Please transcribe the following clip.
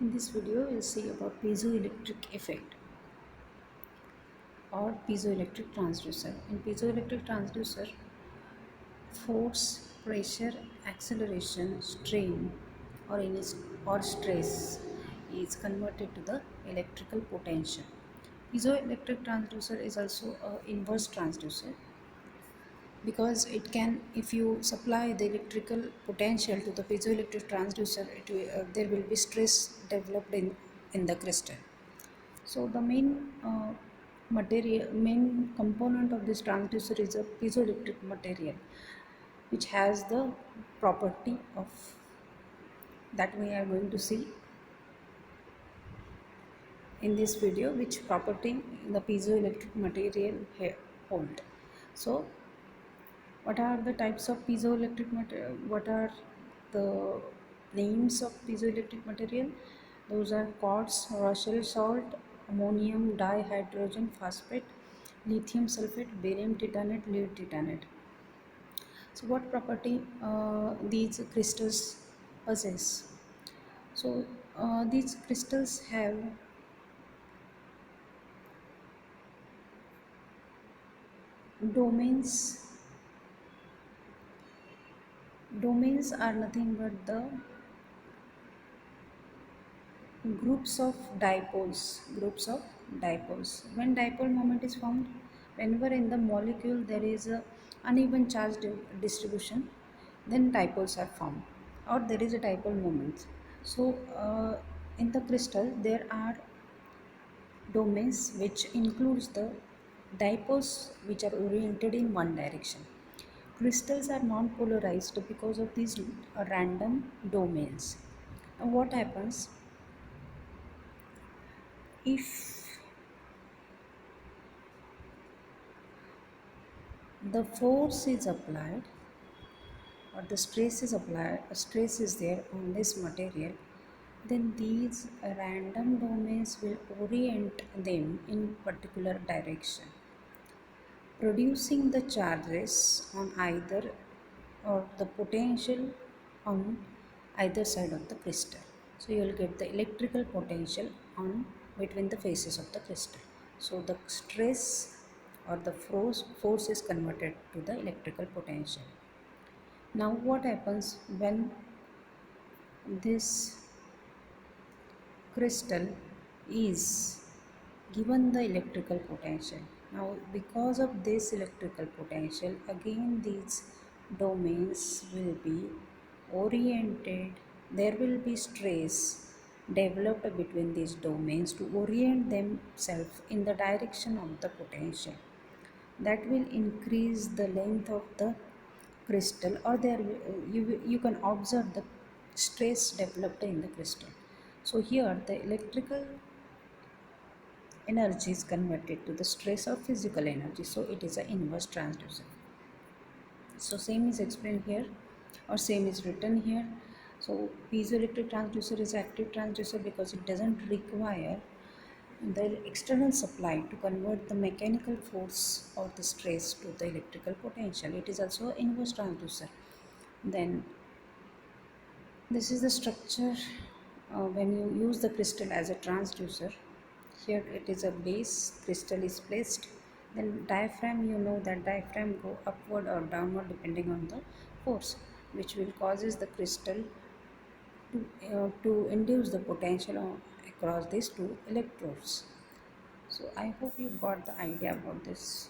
In this video, we'll see about piezoelectric effect or piezoelectric transducer. In piezoelectric transducer, force, pressure, acceleration, strain, or or stress is converted to the electrical potential. Piezoelectric transducer is also an inverse transducer because it can, if you supply the electrical potential to the piezoelectric transducer, there will be stress developed in the crystal. So the main component of this transducer is a piezoelectric material, which has the property of that we are going to see in this video, which property the piezoelectric material hold. So what are the types of piezoelectric material? What are the names of piezoelectric material? Those are quartz, Rochelle salt, ammonium dihydrogen phosphate, lithium sulfate, barium titanate, lead titanate. So what property these crystals possess? So these crystals have domains. Domains are nothing but the groups of dipoles. When dipole moment is found, whenever in the molecule there is a uneven charge distribution, then dipoles are formed or there is a dipole moment. So in the crystal there are domains which includes the dipoles which are oriented in one direction. Crystals are non-polarized because of these random domains. Now what happens if the force is applied or the stress is there on this material, then these random domains will orient them in particular direction, producing the charges on either or the potential on either side of the crystal. So you will get the electrical potential on between the faces of the crystal. So the stress or the force is converted to the electrical potential. Now what happens when this crystal is given the electrical potential? Now because of this electrical potential, again these domains will be oriented. There will be stress developed between these domains to orient themselves in the direction of the potential. That will increase the length of the crystal, or you can observe the stress developed in the crystal. So here the electrical energy is converted to the stress or physical energy, so it is an inverse transducer. So same is explained here or same is written here. So piezoelectric transducer is active transducer because it doesn't require the external supply to convert the mechanical force or the stress to the electrical potential. It is also inverse transducer. Then this is the structure when you use the crystal as a transducer. Here it is a base, crystal is placed, then diaphragm, you know that diaphragm go upward or downward depending on the force, which will causes the crystal to induce the potential across these two electrodes. So I hope you got the idea about this.